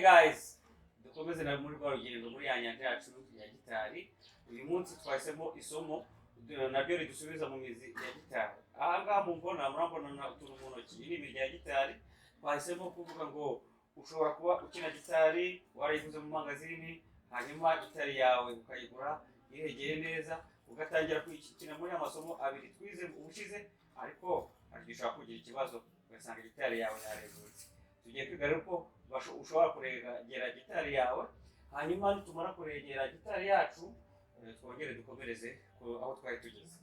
guys, dukomeze na muri rwa rugendo muri ya nyanja yacu ya gitari. Uyu munsi twahisemo isomo naryo ridusubiza mu mizi ya gitari. Aha ngaha murambona na utuntu mu ntoki, iyi ni imirya ya gitari. Twahisemo kuvuga ngo ushobora kuba ukina gitari warayiguze mu mangazini, hanyuma gitari yawe ukayigura iregeye neza, ugatangira kuyikina muri amasomo abiri twize ubushize, ariko ushobora kugira ikibazo ugasanga gitari yawe yaregutse. Tugiye kwiga rero ko ushobora kuregera gitari yawe, hanyuma nitumara kuregera gitari yacu twongere dukomereze aho twari tugeze.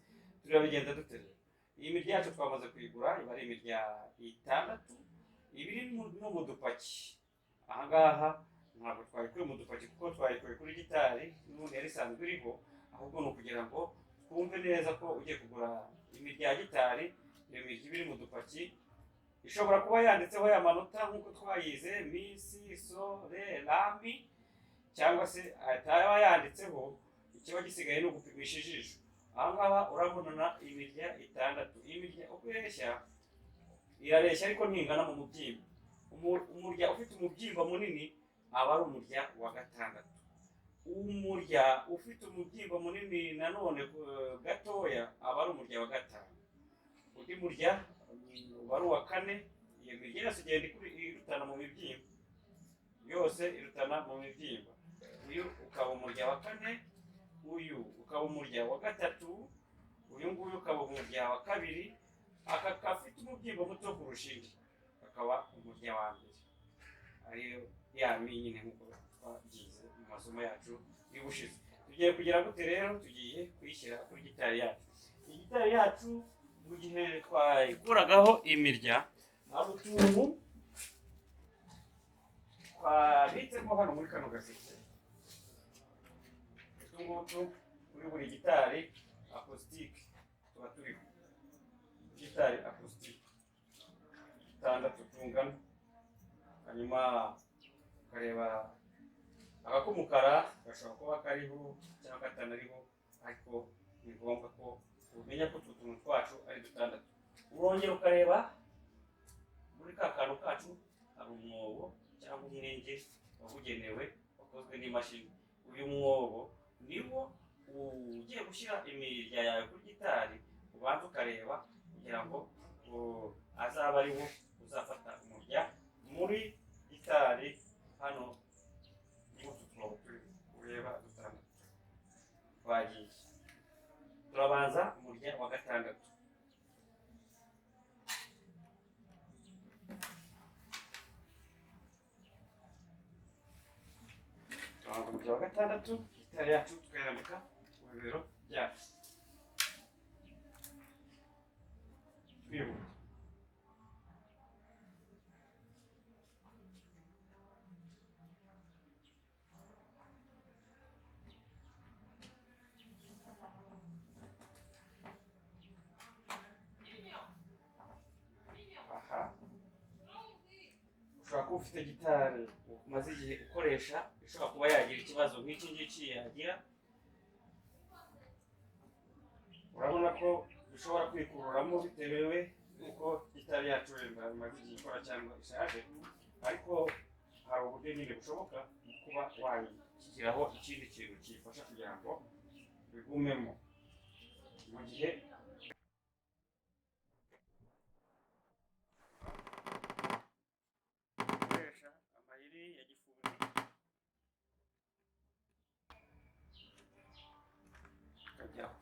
Turabigenda duterera. Iyi mirya yacu twamaze kuyigura, iba ari imirya 6 ibiri no mu dupaki. Aha ngaha ntabwo twayikuye mu dupaki kuko twayikuye kuri gitari n'ubundi yari isanzwe iriho, ahubwo ni ukugira ngo twumve neza ko ugiye kugura imirya ya gitari, iyo mirya ibiri mu dupaki ishobora kuba yanditseho ya manota nk'uko twayize mi, si, so, re, la, mi, cyangwa se ataba yanditseho, ikiba gisigaye ni ugupimisha ijisho. Aha ngaha urabonana imirya 6. Iyi mirya uko irareshya ariko ntingana mu mubyimba. Umurya ufite umubyimba munini aba ari umurya wa 6. Umurya ufite umubyimba munini nanone gatoya aba ari umurya wa 5. Undi murya uba ari uwa 4. Iyo mirya yose igenda irutana mu mibyimba, yose irutana mu mibyimba. Uyu ukaba umurya wa 4, uyu ukaba umurya wa 3, uyu nguyu ukaba umurya wa 2, aka kafite umubyimba muto kurusha indi akaba umurya wa 2. Ariyo ya mi nyine nk'uko twagize mu masomo yacu y'ubushize. Tugiye kugira gute rero? Tugiye kuyishyira kuri gitari yacu. Iyi gitari yacu mu gihe twayikuragaho imirya, hari utuntu twabitsemo hano muri kano gaseke. Utu ngutu kuri buri gitari acoustic tuba turiho. Gitari acoustic 6 tungana, hanyuma ukareba akakumukara gashobora kuba kariho cyangwa katanariho, ariko ni ngombwa ko umenya ko utuntu twacu ari 6. Urongera ukareba muri ka kantu kacu hari umwobo cyangwa umwenge wabugenewe wakozwe n'imashini. Uyu mwobo niwo ugiye gushyira imirya yawe kuri gitari, ubanza ukareba kugira ngo azaba ariwo uzafata umurya muri gitari. Hano utu tunobo turi ureba 6 twagiye. Turabanza umurya wa 6. Umurya wa 6 gitari yacu tukayambika ku bibero byacu. Twibuka ushobora kuba ufite gitari umaze igihe ukoresha, ishobora kuba yagira ikibazo nk'iki ngiki yagira. Urabona ko ushobora kwikururamo bitewe n'uko gitari yacu wenda imaze igihe ikora cyangwa ishaje, ariko hari uburyo nyine bushoboka kuba wayishyiraho ikindi kintu kiyifasha kugira ngo bigumemo mu gihe ukoresha amayeri ya gifundi. Tukajyaho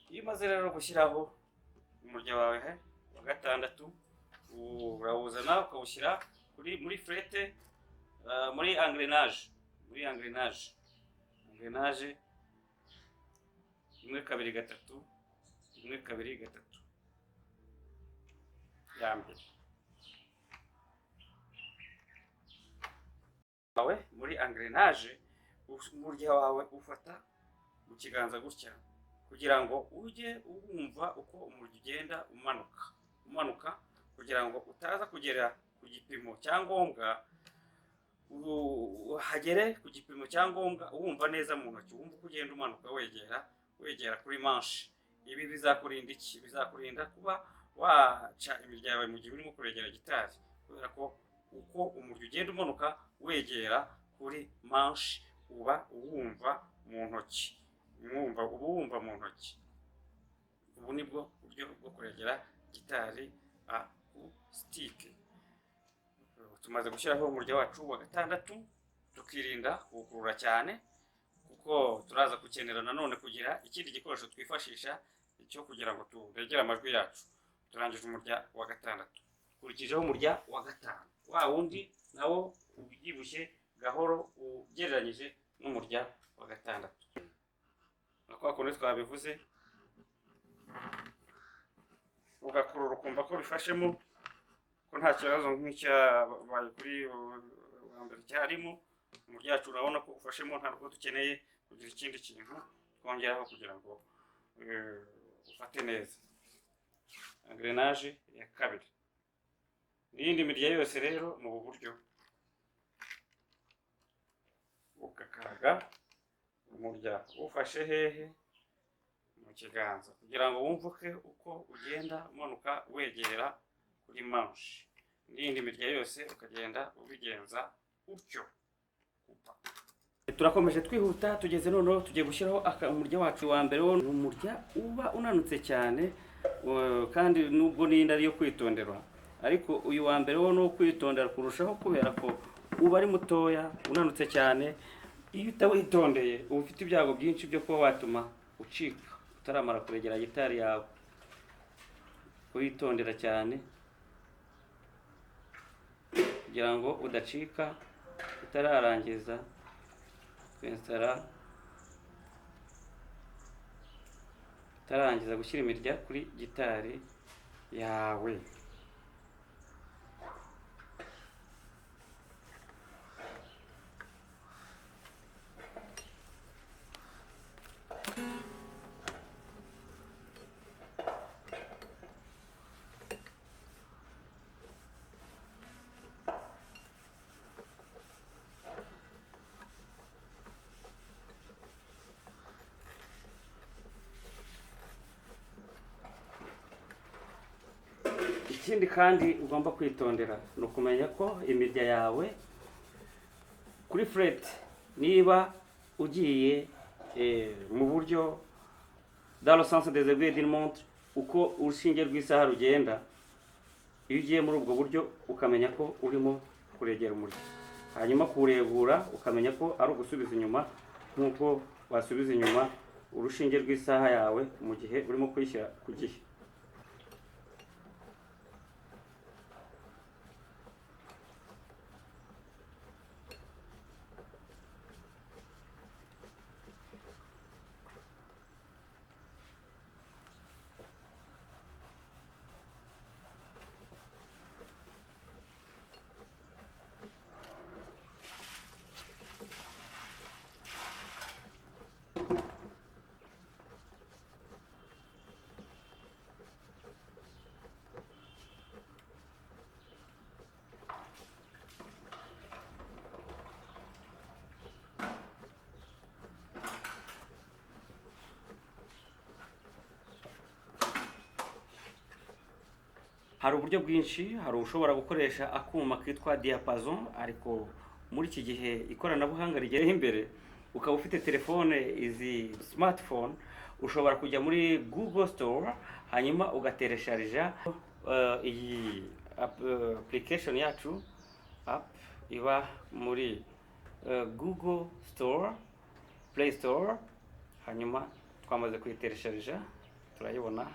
iyo umaze rero gushyiraho umurya wawe wa 6, urawuzana ukawushyira muri frete, muri engrenage 1 2 3 1 2 3 ya mbere wawe muri engrenage. Umurya wawe ufata mu kiganza gutya kugira ngo ujye wumva uko umurya ugenda umanuka, kugira ngo utaza kugera ku gipimo cyangombwa hagere ku gipimo cya ngombwa wumva neza mu ntoki, wumva uko ugenda umanuka wegera kuri manshi. Ibi bizakurinda iki? Bizakurinda kuba waca imirya yawe mu gihe urimo kuregera gitari, kubera ko uko umurya ugenda umanuka wegera kuri manshi uba uwumva mu ntoki, uba mu ntoki. Ubu nibwo buryo bwo kuregera gitari akustike. Tumaze gushyiraho umurya wacu wa gatandatu, tukirinda kuwukurura cyane kuko turaza gukenera nanone kugira ikindi gikoresho twifashisha cyo kugira ngo turegere amajwi yacu. Turangije umurya wa gatandatu, kurikijeho umurya wa gatanu, wa wundi nawo ubyibushye gahoro ugereranyije n'umurya wa gatandatu. Kwa kundi twabivuze, ugakurura ukumva ko bifashemo, ko nta kibazo nk'icyabaye kuri wa mbere cyarimo. Umurya wacu urabona ko ufashemo, ntabwo dukeneye kugira ikindi kintu twongeraho kugira ngo ufate neza. Engrenage ya kabiri. N'iyindi mirya yose rero mu buryo ukakaraga umurya ufashe hehe? Mu kiganza, kugira ngo wumvuke uko ugenda umanuka wegera kuri manshi. N'iyindi mirya yose ukagenda ubigenza utyo. Turakomeje twihuta, tugeze noneho tugiye gushyiraho umurya wacu wa mbere. Wo ni umurya uba unanutse cyane, kandi nubwo n'iyindi ari yo kwitonderwa, ariko uyu wa mbere wo ni uwo kwitondera kurushaho, kubera ko uba ari mutoya unanutse cyane. Iyo utawitondeye uba ufite ibyago byinshi byo kuba watuma ucika utaramara kuregera gitari yawe. Kuyitondera cyane kugira ngo udacika utararangiza kwensara, utarangiza gushyira imirya kuri gitari yawe. Ikindi kandi ugomba kwitondera ni ukumenya ko imirya yawe kuri fret, niba ugiye mu buryo dans le sens des aiguilles d'une montre, uko urushinge rw'isaha rugenda, iyo ugiye muri ubwo buryo ukamenya ko urimo kuregera umurya, hanyuma kuwuregura ukamenya ko ari ugusubiza inyuma, nk'uko wasubiza inyuma urushinge rw'isaha yawe mu gihe urimo kuyishyira ku gihe. Hari uburyo bwinshi, hari ushobora gukoresha akuma kitwa diapason, ariko muri iki gihe ikoranabuhanga rigera imbere, ukaba ufite telefone izi smartphone, ushobora kujya muri Google Store hanyuma ugateresharija iyi application yacu, app iba muri Google Store, Play Store. Hanyuma twamaze kuyiteresharija, turayibona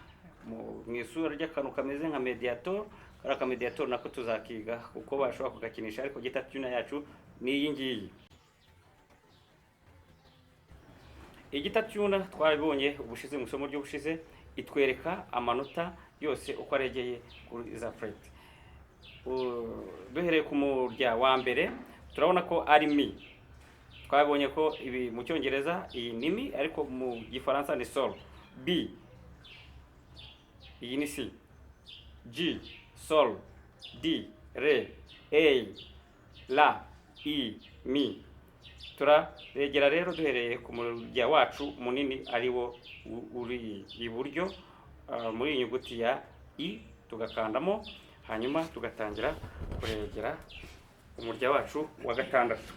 mu isura ry'akantu kameze nka mediator. Kari mediator nako tuzakiga uko bashobora kugakinisha, ariko guitar tuner yacu ni iyi ngiyi. Guitar tuner twabibonye ubushize mu isomo ry'ubushize, itwereka amanota yose uko aregeye kuri za fret. Duhereye ku murya wa mbere turabona ko ari mi. Twabonye ko ibi mu cyongereza iyi ni mi, ariko mu gifaransa ni sol. B, iyi ni C, G, sol, D, re, A, la, i, mi. Turaregera rero duhereye ku murya wacu munini ari wo uri iburyo muri iyi nyuguti ya i, tugakandamo, hanyuma tugatangira kuregera umurya wacu wa gatandatu.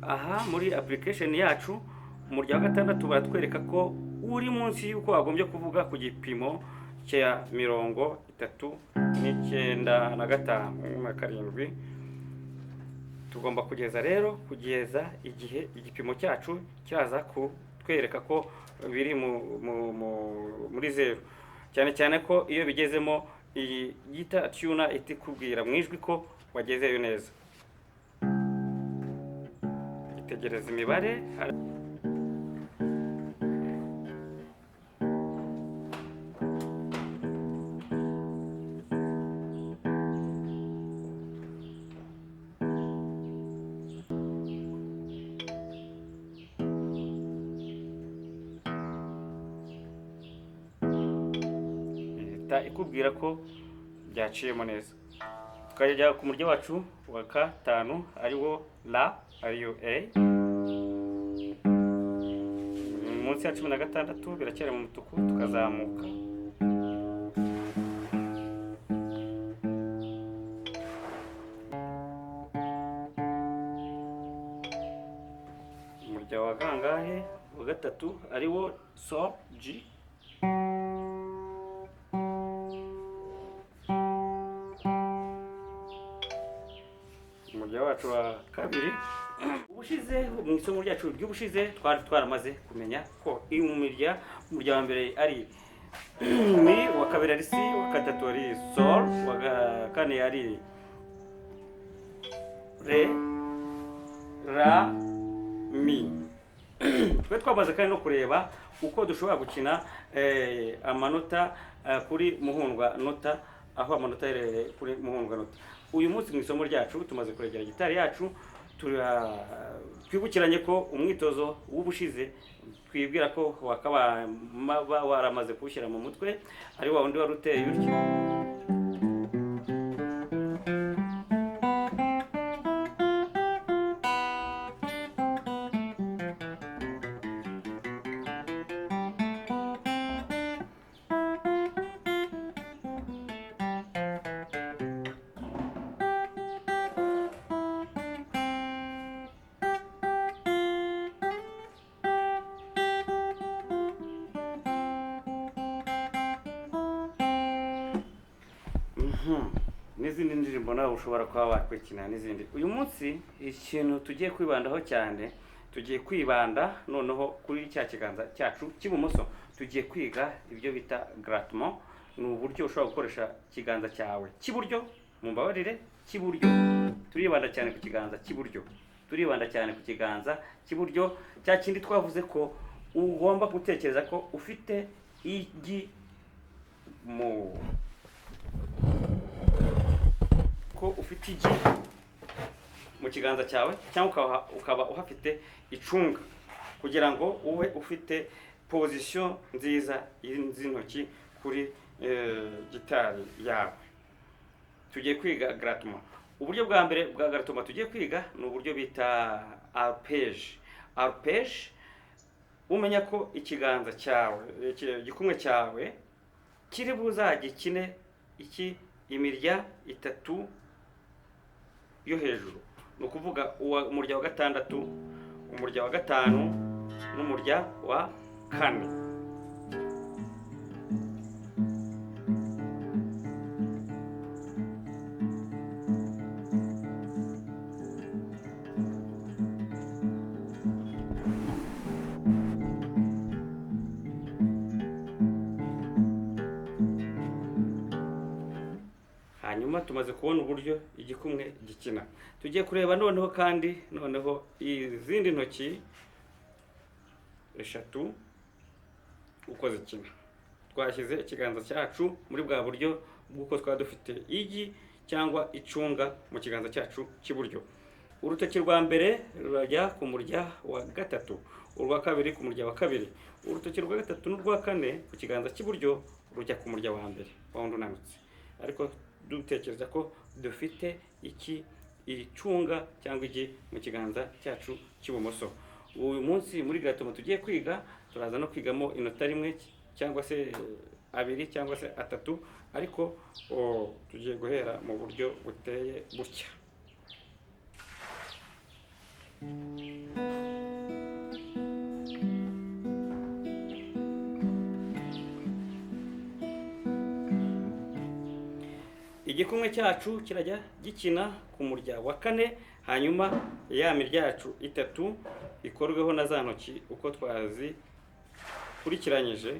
Aha muri application yacu umurya wa gatandatu baratwereka ko uri munsi y'uko wagombye kuvuga ku gipimo cya 39.7. Tugomba kugeza igihe igipimo cyacu cyaza kutwereka ko biri muri 0, cyane cyane ko iyo bigezemo iyi gita tuna itikubwira mu ijwi ko wagezeyo neza. Itegereza imibare. Ikubwira ko byaciyemo neza. Tukajya ku murya wacu wa gatanu ari wo la, ariyo a. Munsi ya 16 biracyari mu mutuku, tukazamuka. Umurya wa gangahe wa gatatu ari wo sol, g. Umurya wacu wa kabiri. Ubushize mu isomo ryacu ry'ubushize twari twaramaze kumenya ko umurya wa mbere ari mi, wa kabiri ari si, wa gatatu ari sol, wa kane ari re, ra, mi. Twe twamaze kandi no kureba uko dushobora gukina amanota kuri muhundwa nota, aho amanota yerereye kuri muhundwa nota. Uyu munsi mu isomo ryacu tumaze kuregera gitari yacu, twibukiranye ko umwitozo w'ubushize twibwira ko wakaba waramaze kuwushyira mu mutwe, ari wa wundi wari uteye utyo. N'izindi ndirimbo nawe ushobora kuba wakwikina n'izindi. Uyu munsi ikintu tugiye kwibandaho cyane, tugiye kwibanda noneho kuri cya kiganza cyacu cy'ibumoso. Tugiye kwiga ibyo bita grattement. Ni uburyo ushobora gukoresha ikiganza cyawe cy'iburyo, mu mbabarire, cy'iburyo. Turibanda cyane ku kiganza cy'iburyo. Cya kindi twavuze ko ugomba gutekereza ko ufite igi mu kiganza cyawe, cyangwa ukaba uhafite icunga, kugira ngo ube ufite position nziza y'intoki kuri gitari yawe. Tugiye kwiga grattement. Uburyo bwa mbere bwa grattement tugiye kwiga ni uburyo bita arpège. Umenya ko ikiganza cyawe, igikumwe cyawe kiri buzagikine imirya itatu yo hejuru. Ni ukuvuga umurya wa gatandatu, umurya wa gatanu n'umurya wa kane. Hanyuma tumaze kubona uburyo igikumwe gikina, tugiye kureba noneho kandi izindi ntoki eshatu uko zikina. Twashyize ikiganza cyacu muri bwa buryo bw'uko twaba dufite igi cyangwa icunga mu kiganza cyacu cy'iburyo. Urutoki rwa mbere rurajya ku murya wa gatatu, urwa kabiri ku murya wa kabiri, urutoki rwa gatatu n'urwa kane ku kiganza cy'iburyo rujya ku murya wa mbere wa wundi unanutse. Ariko dutekereza ko dufite icunga cyangwa igi mu kiganza cyacu cy'ibumoso. Uyu munsi muri gratoma tugiye kwiga, turaza no kwigamo inota rimwe cyangwa se abiri cyangwa se atatu, ariko tugiye guhera mu buryo buteye gutya. Igikumwe cyacu kirajya gikina ku murya wa kane, hanyuma ya mirya yacu itatu ikorweho na za ntoki uko twazikurikiranyije,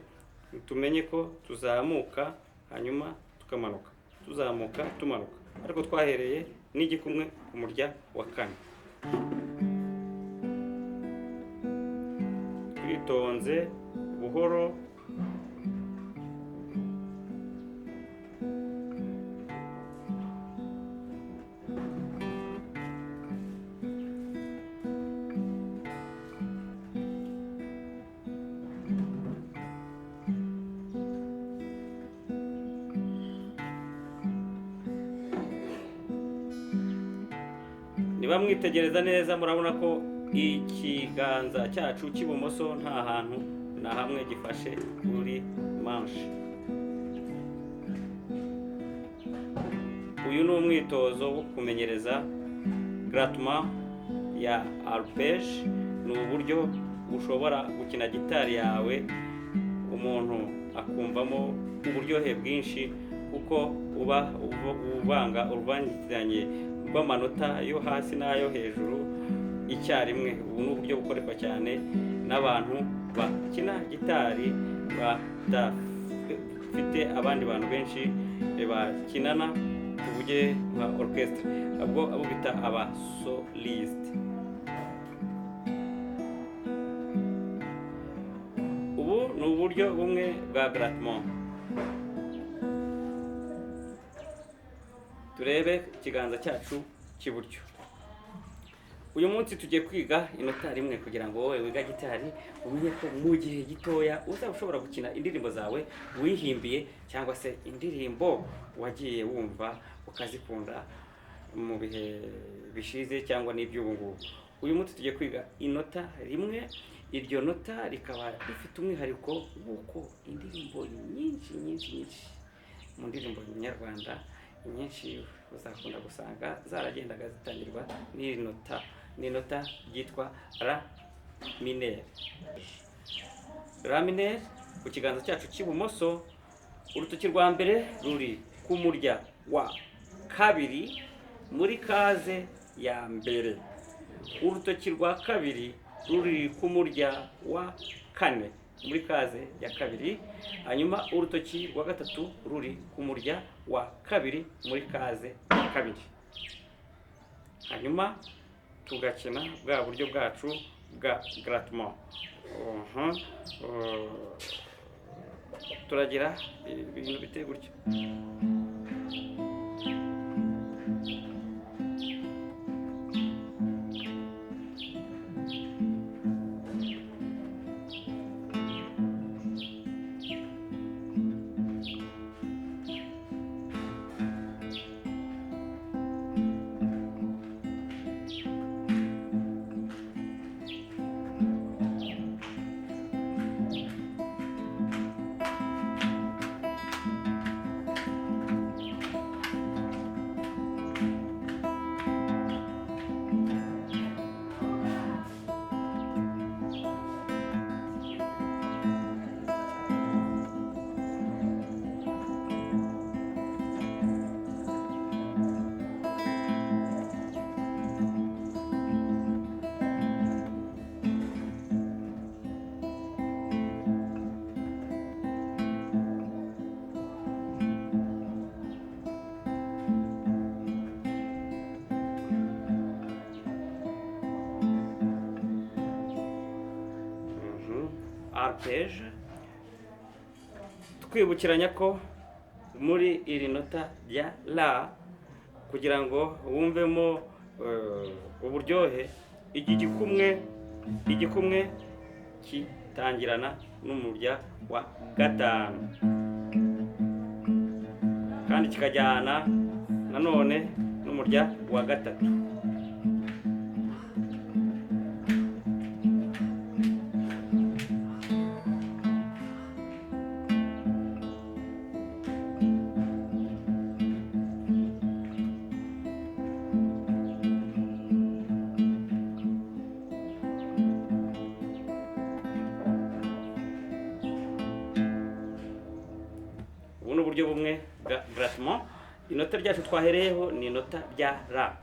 tumenye ko tuzamuka hanyuma tukamanuka, tuzamuka tumanuka, ariko twahereye n'igikumwe ku murya wa kane. Twitonze buhoro. Niba mwitegereza neza murabona ko ikiganza cyacu cy'ibumoso nta hantu na hamwe gifashe kuri manche. Uyu ni umwitozo wo kumenyereza grattement ya arpege. Ni uburyo ushobora gukina gitari yawe umuntu akumvamo uburyohe bwinshi, kuko uba uvanga uruvangitiranye rw'amanota yo hasi n'ayo hejuru icyarimwe. Ubu ni uburyo bukoreshwa cyane n'abantu bakina gitari badafite abandi bantu benshi bakinana, tuvuge nka orchestre, abo bita aba soliste. Ubu ni uburyo bumwe bwa grattement. Turebe ikiganza cyacu cy'iburyo. Uyu munsi tugiye kwiga inota rimwe kugira ngo wowe wiga gitari umenye ko mu gihe gitoya uzaba ushobora gukina indirimbo zawe wihimbiye, cyangwa se indirimbo wagiye wumva ukazikunda mu bihe bishize cyangwa n'iby'ubu ngubu. Uyu munsi tugiye kwiga inota rimwe. Iryo nota rikaba rifite umwihariko w'uko indirimbo nyinshi mu ndirimbo nyarwanda nyinshi uzakunda gusanga zaragendaga zitangirwa n'iri nota. Ni inota ryitwa la mineur. La mineur ku kiganza cyacu cy'ibumoso, urutoki rwa mbere ruri ku murya wa kabiri muri kaze ya mbere, urutoki rwa kabiri ruri ku murya wa kane muri kaze ya kabiri, hanyuma urutoki rwa gatatu ruri ku murya wa kabiri muri kaze ya kabiri. Hanyuma tugakina bwa buryo bwacu bwa grattement. Turagira ibintu biteye gutya. Arpege. Twibukiranya ko muri iri nota rya la, kugira ngo wumvemo uburyohe, igikumwe kitangirana n'umurya wa gatanu. kandi kikajyana nanone n'umurya wa gatatu. Ubu ni uburyo bumwe bwa grattement. Inota ryacu twahereyeho ni inota rya ra.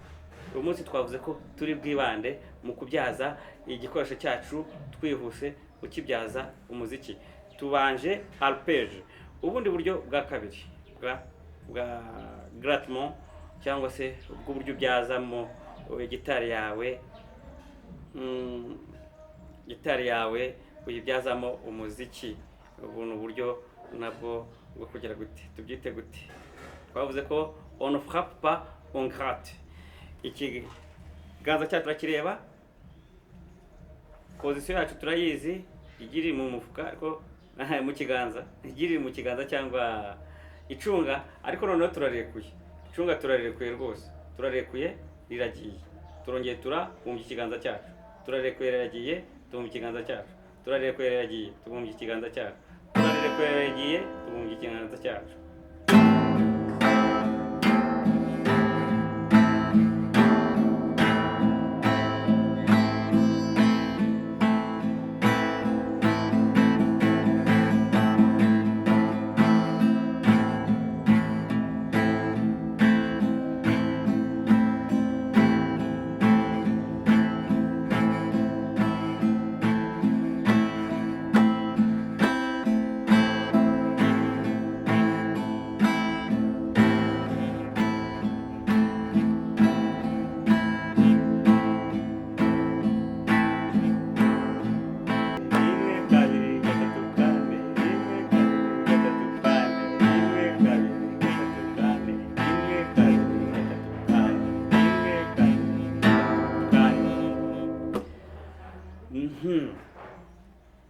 Uyu munsi twavuze ko turi bwibande mu kubyaza igikoresho cyacu twihuse ukibyaza umuziki. Tubanje arpege. Ubundi buryo bwa kabiri bwa grattement cyangwa se ubw'uburyo ubyazamo gitari yawe uyibyazamo umuziki. Ubu ni uburyo nabwo bwo kugira gute tubyite gute. Twavuze ko on ne frappe pas, on gratte. Ikiganza cyacu turakireba, position yacu turayizi, igiri mu mufuka ariko mu kiganza, igiri mu kiganza cyangwa icunga, ariko noneho turarekuye. Icunga turarekuye rwose, turarekuye riragiye, turongeye turabumbye ikiganza cyacu, turarekuye riragiye, tubumbye ikiganza cyacu, turarekuye riragiye, tubumbye ikiganza cyacu, turarekuye riragiye, tubumbye ikiganza cyacu.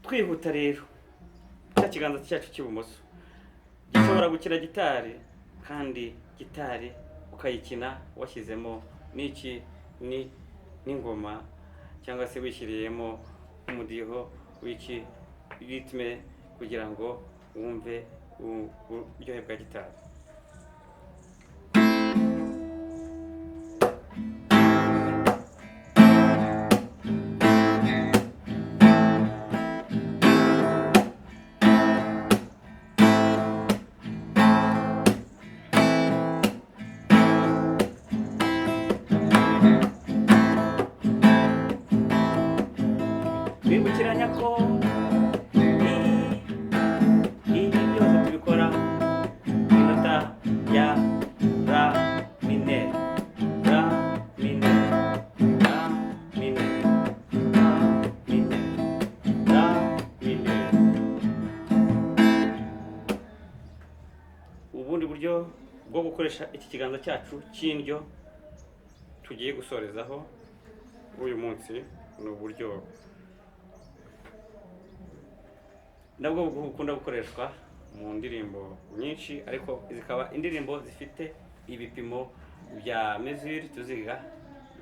Twihuta rero, cya kiganza cyacu cy'ibumoso gishobora gukina gitari, kandi gitari ukayikina washyizemo n'ingoma cyangwa se wishyiriyemo umudiho w'iki ritme kugira ngo wumve uburyohe bwa gitari. Twibukiranya ko ibi byose tubikora inota ya ra mineur, ra mineur, ra mineur, ra mineur, ra mineur. Ubundi buryo bwo gukoresha iki kiganza cyacu cy'indyo tugiye gusorezaho uyu munsi ni uburyo nabwo bukunda gukoreshwa mu ndirimbo nyinshi, ariko zikaba indirimbo zifite ibipimo bya mesure tuziga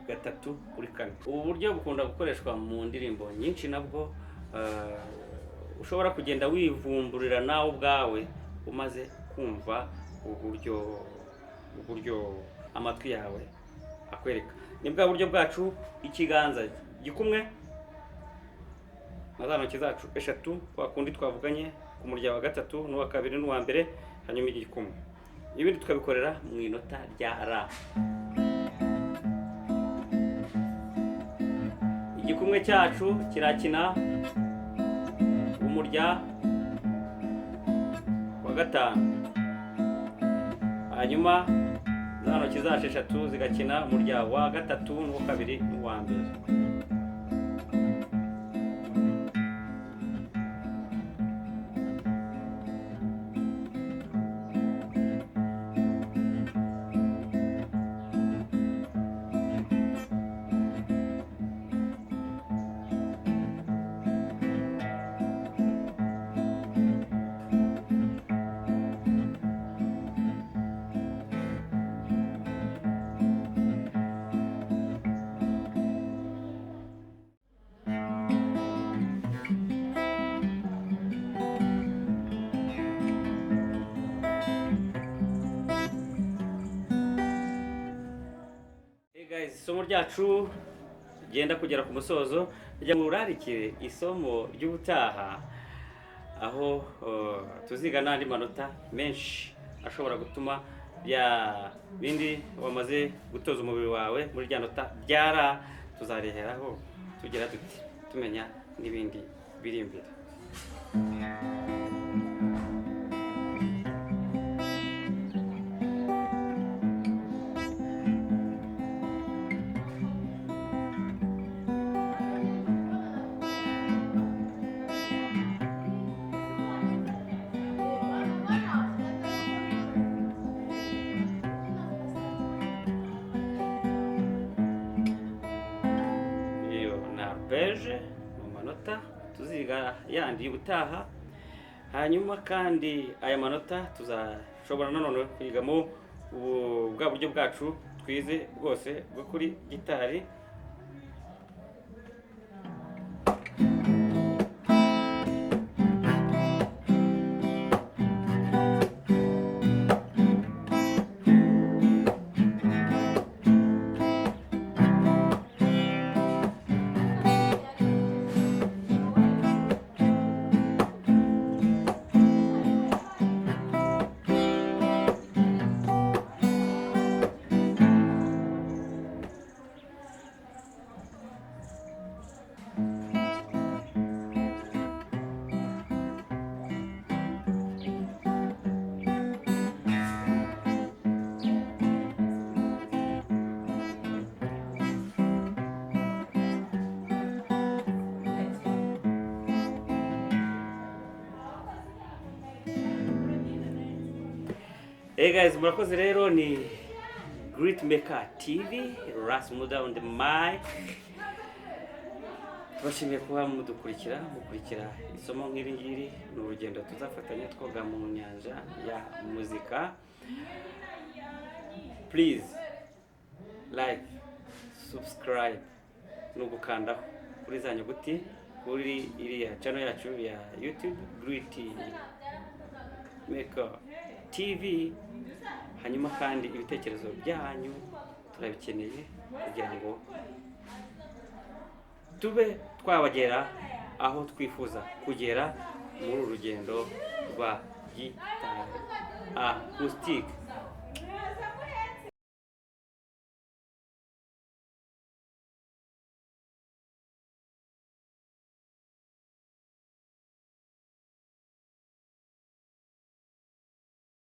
3/4. Ubu buryo bukunda gukoreshwa mu ndirimbo nyinshi, nabwo ushobora kugenda wivumburira nawe ubwawe umaze kumva uburyo amatwi yawe akwereka. Ni bwa buryo bwacu, ikiganza gikumwe na za ntoki zacu eshatu, kwa kundi twavuganye ku murya wa gatatu n'uwa kabiri n'uwa mbere, hanyuma igikumwe. Ibindi tukabikorera mu inota rya ra. Igikumwe cyacu kirakina umurya wa gatanu, hanyuma za ntoki zacu eshatu zigakina umurya wa gatatu n'uwa kabiri n'uwa mbere. isomo ryacu ryenda kugera ku musozo, rya murarikire isomo ry'ubutaha aho tuziga n'andi manota menshi ashobora gutuma ya bindi wamaze gutoza umubiri wawe muri rya nota byara, tuzareheraho tugera duti tumenya n'ibindi biri imbere. Beje mu manota tuziga yandi y'ubutaha, hanyuma kandi aya manota tuzashobora nanone kwigamo bwa buryo bwacu twize bwose bwo kuri gitari. Hey guys, murakoze rero. Ni Great Maker TV, Ras Muda on the mic. Tubashimiye kuba mukurikira isomo nk'iri ngiri. Ni urugendo tuzafatanya twoga mu nyanja ya muzika. Please like, subscribe no gukandaho kuri za nyuguti kuri iriya channel yacu ya YouTube Great Maker TV. Hanyuma kandi ibitekerezo byanyu turabikeneye kugira ngo tube twabagera aho twifuza kugera muri urugendo rwa gitari acoustic.